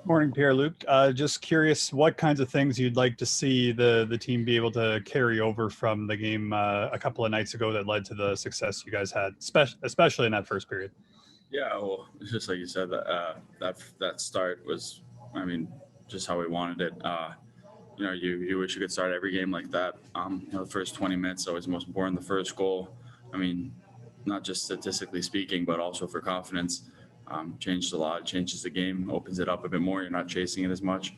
Morning, Pierre-Luc. Just curious what kinds of things you'd like to see the team be able to carry over from the game a couple of nights ago that led to the success you guys had, especially in that first period. Yeah, well, just like you said, that start was, just how we wanted it. You wish you could start every game like that. The first 20 minutes always the most important. The first goal, not just statistically speaking, but also for confidence, changed a lot. Changes the game, opens it up a bit more. You're not chasing it as much.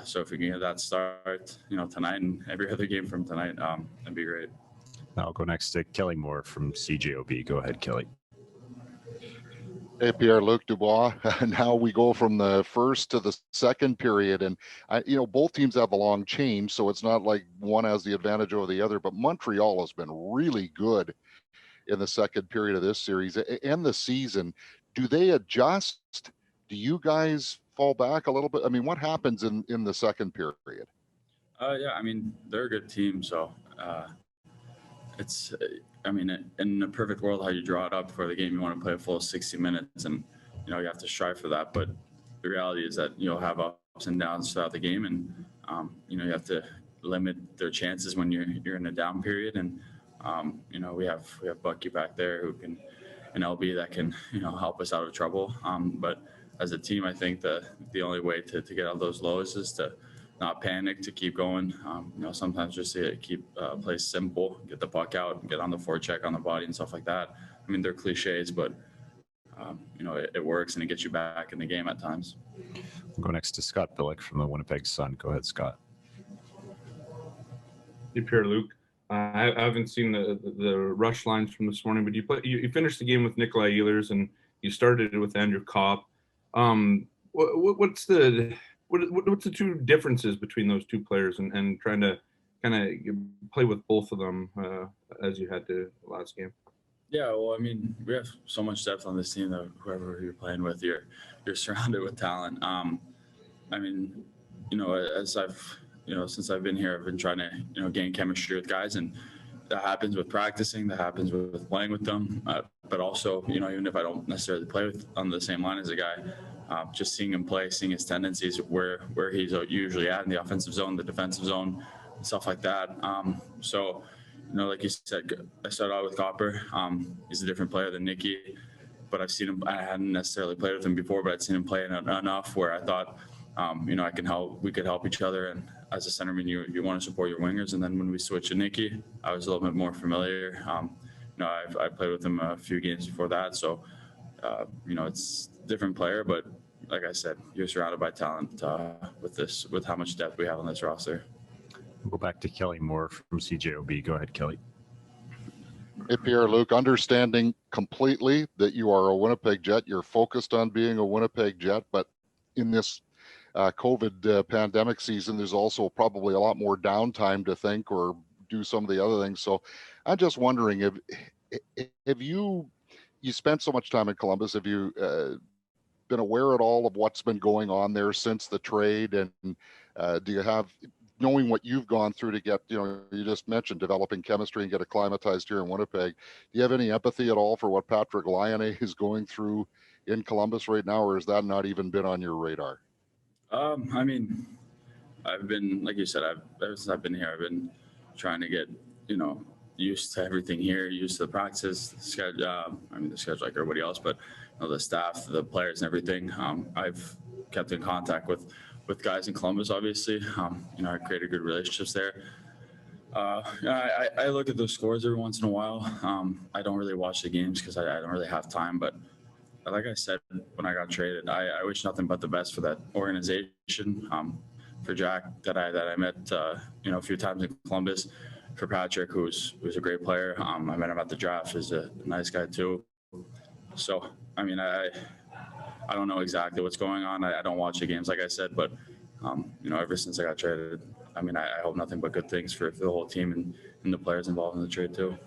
So if we can get that start, tonight and every other game from tonight, that'd be great. I'll go next to Kelly Moore from CJOB. Go ahead, Kelly. Hey, Pierre-Luc Dubois. Now we go from the first to the second period, and both teams have a long change, so it's not like one has the advantage over the other. But Montreal has been really good in the second period of this series and the season. Do they adjust? Do you guys fall back a little bit? What happens in the second period? They're a good team, so it's. In a perfect world, how you draw it up before the game, you want to play a full 60 minutes, and you have to strive for that. But the reality is that you'll have ups and downs throughout the game, and you have to limit their chances when you're in a down period. And we have Bucky back there who can, an LB that can help us out of trouble. But as a team, I think the only way to get out of those lows is to not panic, to keep going. Sometimes just to keep play simple, get the puck out, get on the forecheck on the body and stuff like that. They're cliches, but it works and it gets you back in the game at times. We'll go next to Scott Billick from the Winnipeg Sun. Go ahead, Scott. Hey, Pierre-Luc. I haven't seen the rush lines from this morning, but you finished the game with Nikolai Ehlers and you started it with Andrew Kopp. What's the two differences between those two players and trying to kind of play with both of them as you had to last game? Yeah, well, we have so much depth on this team that whoever you're playing with, you're surrounded with talent. As I've since I've been here, I've been trying to gain chemistry with guys, and that happens with practicing, that happens with playing with them, but also even if I don't necessarily play on the same line as a guy. Just seeing him play, seeing his tendencies, where he's usually at in the offensive zone, the defensive zone, stuff like that. Like you said, I started out with Copper. He's a different player than Nicky, but I've seen him. I hadn't necessarily played with him before, but I'd seen him play enough where I thought, I can help. We could help each other. And as a centerman, you want to support your wingers. And then when we switched to Nicky, I was a little bit more familiar. I played with him a few games before that, so it's a different player, but like I said, you're surrounded by talent with how much depth we have on this roster. We'll go back to Kelly Moore from CJOB. Go ahead, Kelly. Hey, Pierre-Luc, understanding completely that you are a Winnipeg Jet, you're focused on being a Winnipeg Jet, but in this COVID pandemic season, there's also probably a lot more downtime to think or do some of the other things. So I'm just wondering, have you spent so much time in Columbus, have you been aware at all of what's been going on there since the trade? And do you have, knowing what you've gone through to get, you just mentioned developing chemistry and get acclimatized here in Winnipeg, do you have any empathy at all for what Patrick Laine is going through in Columbus right now, or has that not even been on your radar? I've been, like you said, ever since I've been here, I've been trying to get, used to everything here, used to the practice, the schedule, the schedule like everybody else, but the staff, the players and everything. I've kept in contact with guys in Columbus, obviously. I created good relationships there. I look at those scores every once in a while. I don't really watch the games because I don't really have time, but like I said, when I got traded, I wish nothing but the best for that organization, for Jack that I met, a few times in Columbus, for Patrick, who's a great player. I met him at the draft. He's a nice guy too. So, I don't know exactly what's going on. I don't watch the games, like I said, but, ever since I got traded, I hope nothing but good things for the whole team and the players involved in the trade too.